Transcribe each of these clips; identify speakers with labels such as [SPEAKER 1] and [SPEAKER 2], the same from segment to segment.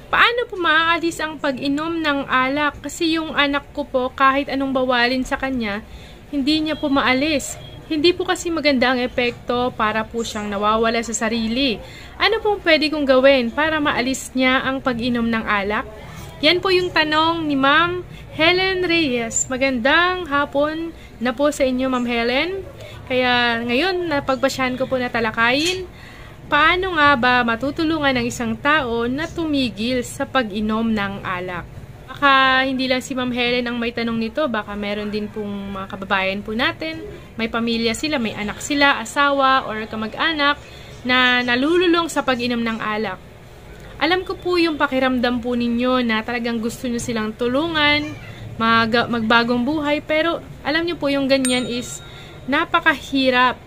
[SPEAKER 1] Paano po maaalis ang pag-inom ng alak? Kasi yung anak ko po, kahit anong bawalin sa kanya, hindi niya po maalis. Hindi po kasi maganda ang epekto para po siyang nawawala sa sarili. Ano pong pwede kong gawin para maalis niya ang pag-inom ng alak? Yan po yung tanong ni Ma'am Helen Reyes. Magandang hapon na po sa inyo, Ma'am Helen. Kaya ngayon, napagbasyahan ko po na talakayin, paano nga ba matutulungan ng isang tao na tumigil sa pag-inom ng alak? Baka hindi lang si Ma'am Helen ang may tanong nito, baka meron din pong mga kababayan po natin, may pamilya sila, may anak sila, asawa, or kamag-anak na nalululong sa pag-inom ng alak. Alam ko po yung pakiramdam po ninyo na talagang gusto nyo silang tulungan, magbagong buhay, pero alam nyo po yung ganyan is napakahirap.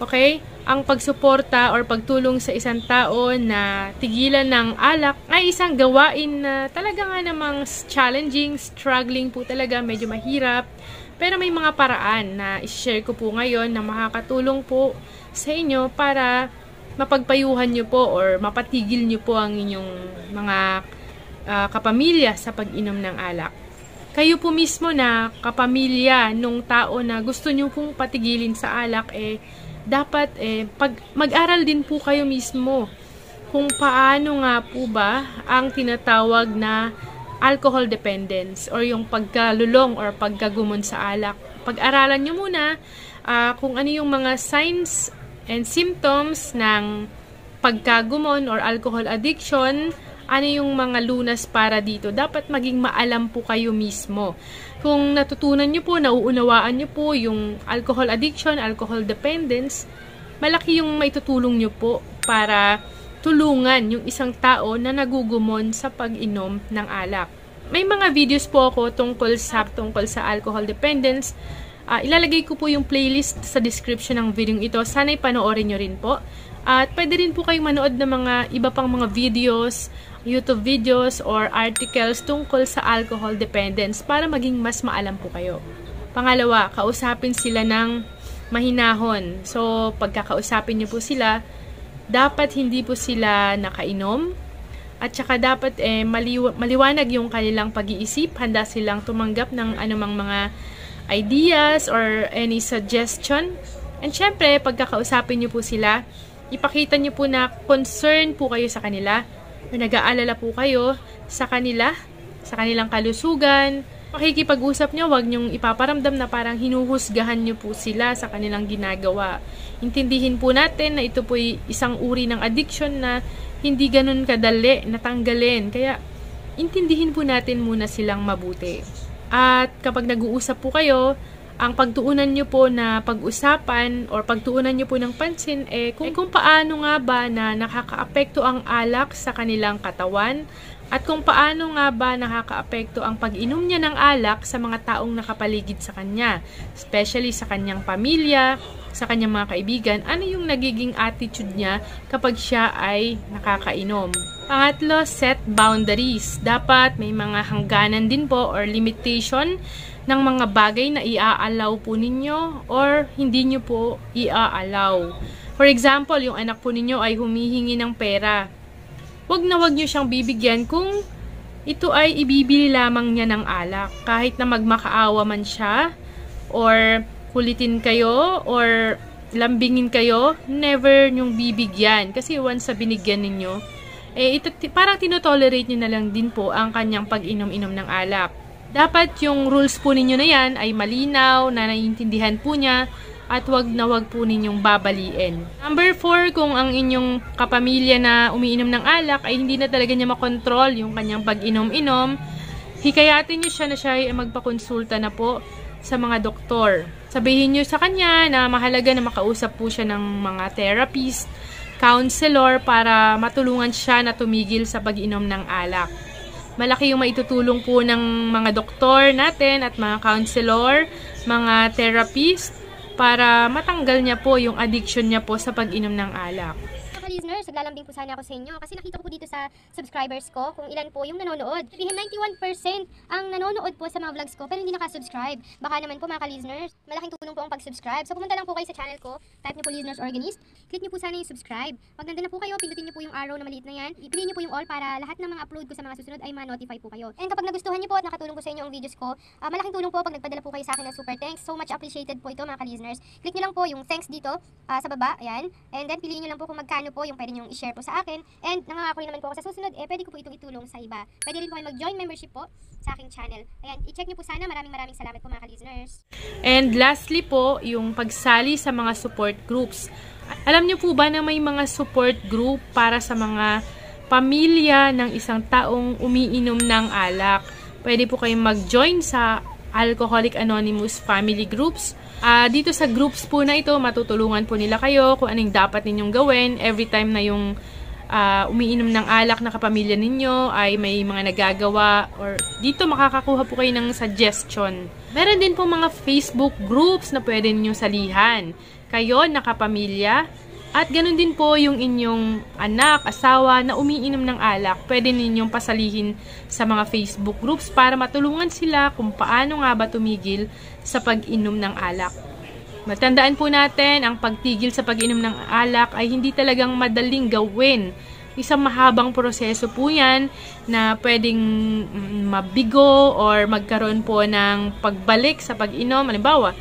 [SPEAKER 1] Okay? Ang pagsuporta or pagtulong sa isang tao na tigilan ng alak ay isang gawain na talaga nga namang challenging, struggling po talaga, medyo mahirap. Pero may mga paraan na i-share ko po ngayon na makakatulong po sa inyo para mapagpayuhan nyo po or mapatigil nyo po ang inyong mga kapamilya sa pag-inom ng alak. Kayo po mismo na kapamilya nung tao na gusto nyo pong patigilin sa alak, dapat mag-aral din po kayo mismo kung paano nga po ba ang tinatawag na alcohol dependence or yung pagkalulong or pagkagumon sa alak. Pag-aralan nyo muna kung ano yung mga signs and symptoms ng pagkagumon or alcohol addiction, ano yung mga lunas para dito. Dapat maging maalam po kayo mismo. Kung natutunan nyo po, nauunawaan nyo po yung alcohol addiction, alcohol dependence, malaki yung maitutulong nyo po para tulungan yung isang tao na nagugumon sa pag-inom ng alak. May mga videos po ako tungkol sa alcohol dependence. Ilalagay ko po yung playlist sa description ng video ito. Sana'y panoorin nyo rin po. At pwede rin po kayong manood ng mga iba pang mga videos, YouTube videos, or articles tungkol sa alcohol dependence para maging mas maalam po kayo. Pangalawa, kausapin sila ng mahinahon. So, pagkakausapin nyo po sila, dapat hindi po sila nakainom. At saka dapat maliwanag yung kanilang pag-iisip. Handa silang tumanggap ng anumang mga ideas or any suggestion. And syempre, pagkakausapin nyo po sila, ipakita nyo po na concern po kayo sa kanila, na nag-aalala po kayo sa kanila, sa kanilang kalusugan. Pakikipag-usap nyo, wag nyong ipaparamdam na parang hinuhusgahan nyo po sila sa kanilang ginagawa. Intindihin po natin na ito po isang uri ng addiction na hindi ganun kadali natanggalin. Kaya, intindihin po natin muna silang mabuti. At kapag nag-uusap po kayo, ang pagtuunan nyo po na pag-usapan or pagtuunan nyo po ng pansin kung paano nga ba na nakakaapekto ang alak sa kanilang katawan at kung paano nga ba nakakaapekto ang pag-inom niya ng alak sa mga taong nakapaligid sa kanya, especially sa kanyang pamilya, sa kanyang mga kaibigan, ano yung nagiging attitude niya kapag siya ay nakakainom. Pangatlo, set boundaries. Dapat may mga hangganan din po or limitation ng mga bagay na i-allow po ninyo or hindi nyo po i-allow. For example, yung anak po ninyo ay humihingi ng pera. Wag na wag nyo siyang bibigyan kung ito ay ibibili lamang niya ng alak. Kahit na magmakaawa man siya or kulitin kayo or lambingin kayo, never nyong bibigyan. Kasi once sa binigyan ninyo, ito, parang tinotolerate nyo na lang din po ang kanyang pag-inom-inom ng alak. Dapat yung rules po ninyo na yan ay malinaw, na naiintindihan po niya, at wag na wag po ninyong babaliin. Number 4, kung ang inyong kapamilya na umiinom ng alak ay hindi na talaga niya makontrol yung kanyang pag-inom-inom, hikayatin nyo siya na siya ay magpakonsulta na po sa mga doktor. Sabihin nyo sa kanya na mahalaga na makausap po siya ng mga therapist, counselor para matulungan siya na tumigil sa pag-inom ng alak. Malaki yung maitutulong po ng mga doktor natin at mga counselor, mga therapist para matanggal niya po yung addiction niya po sa pag-inom ng alak.
[SPEAKER 2] listeners, naglalambing po sana ako sa inyo kasi nakita ko po dito sa subscribers ko kung ilan po yung nanonood. Sabihin 91% ang nanonood po sa mga vlogs ko pero hindi nakasubscribe. Baka naman po mga ka-listeners, malaking tulong po ang pag-subscribe. So pumunta lang po kayo sa channel ko, type niyo po Listeners Organist, click niyo po sana yung subscribe. Pag nandun na po kayo, pindutin niyo po yung arrow na maliit na yan, ipiliin niyo po yung all para lahat ng mga upload ko sa mga susunod ay ma-notify po kayo. And kapag nagustuhan niyo po at nakatulong po sa inyo ang videos ko, malaking tulong po pag nagpadala po kayo sa akin ng super thanks. So much appreciated po ito mga ka-listeners. Click niyo lang po yung thanks dito sa baba, ayan. And then piliin niyo lang po kung magkano po yung pwede niyo i-share po sa akin. And nangangako rin naman po ako sa susunod, pwede ko po itong itulong sa iba. Pwede rin po kayo mag-join membership po sa aking channel. Ayan, i-check niyo po sana. Maraming salamat po mga ka-listeners.
[SPEAKER 1] And lastly po, yung pagsali sa mga support groups. Alam niyo po ba na may mga support group para sa mga pamilya ng isang taong umiinom ng alak? Pwede po kayong mag-join sa Alcoholic Anonymous family groups. Dito sa groups po na ito, matutulungan po nila kayo kung anong dapat ninyong gawin every time na yung umiinom ng alak na kapamilya ninyo ay may mga nagagawa, or dito makakakuha po kayo ng suggestion. Meron din po mga Facebook groups na pwede ninyong salihan. Kayo, nakapamilya, at ganun din po yung inyong anak, asawa na umiinom ng alak. Pwede ninyong pasalihin sa mga Facebook groups para matulungan sila kung paano nga ba tumigil sa pag-inom ng alak. Matandaan po natin, ang pagtigil sa pag-inom ng alak ay hindi talagang madaling gawin. Isang mahabang proseso po yan na pwedeng mabigo or magkaroon po ng pagbalik sa pag-inom. Halimbawa,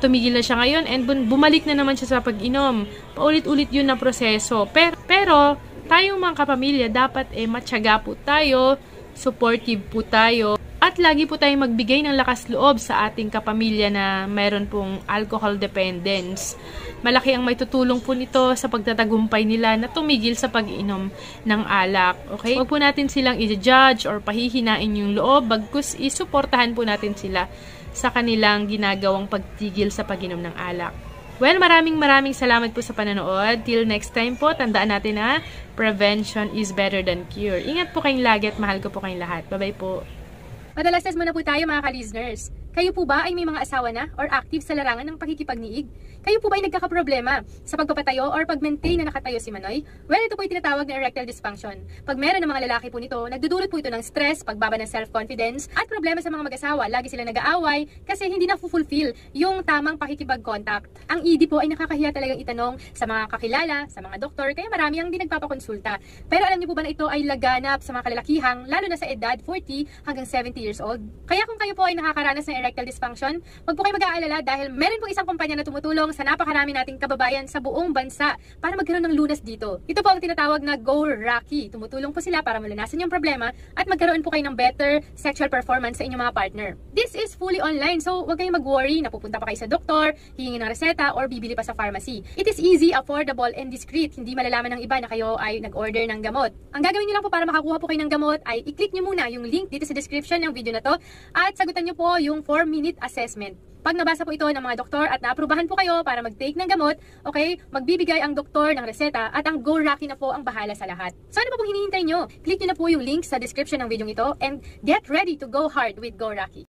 [SPEAKER 1] tumigil na siya ngayon and bumalik na naman siya sa pag-inom. Paulit-ulit yun na proseso. Pero tayong mga kapamilya, dapat matyaga po tayo, supportive po tayo, at lagi po tayong magbigay ng lakas loob sa ating kapamilya na mayroon pong alcohol dependence. Malaki ang may tutulong po nito sa pagtatagumpay nila na tumigil sa pag-inom ng alak. Okay? Huwag po natin silang i-judge or pahihinain yung loob, bagkus isuportahan po natin sila sa kanilang ginagawang pagtigil sa pag-inom ng alak. Well, maraming salamat po sa panonood. Till next time po, tandaan natin na prevention is better than cure. Ingat po kayong lagi at mahal ko po kayong lahat. Bye-bye po.
[SPEAKER 3] Madalas muna po tayo mga ka-listeners. Kayo po ba ay may mga asawa na or active sa larangan ng pakikipagniig? Kayo po ba ay nagkakaproblema sa pagpapatayo or pag-maintain na nakatayo si Manoy? Well, ito po ay tinatawag na erectile dysfunction. Pag meron ng mga lalaki po nito, nagdudulot po ito ng stress, pagbaba ng self-confidence, at problema sa mga mag-asawa. Lagi sila nag-aaway kasi hindi na-fulfill yung tamang pakikipag-contact. Ang ED po ay nakakahiya talagang itanong sa mga kakilala, sa mga doktor, kaya marami ang di nagpapakonsulta. Pero alam niyo po ba na ito ay laganap sa mga kalalakihang, lalo na sa edad 40 hanggang 70 years old? Kaya kung kayo po ay nakakaranas ng erectile dysfunction, wag po kayo mag-aalala dahil meron pong isang kumpanya na tumutulong sa napakarami nating kababayan sa buong bansa para magkaroon ng lunas dito. Ito po ang tinatawag na Go Rocky. Tumutulong po sila para malunasan yung problema at magkaroon po kayo ng better sexual performance sa inyong mga partner. This is fully online, so wag kayong mag-worry na pupunta pa kayo sa doktor, hihingi ng reseta, or bibili pa sa pharmacy. It is easy, affordable, and discreet. Hindi malalaman ng iba na kayo ay nag-order ng gamot. Ang gagawin niyo lang po para makakuha po kayo ng gamot ay i-click niyo muna yung link dito sa description ng video na to at sagutan niyo po yung 4-minute assessment. Pag nabasa po ito ng mga doktor at naaprubahan po kayo para mag-take ng gamot, okay, magbibigay ang doktor ng reseta at ang Go Rocky na po ang bahala sa lahat. So ano pa pong hinihintay nyo? Click nyo na po yung link sa description ng video ito and get ready to go hard with Go Rocky.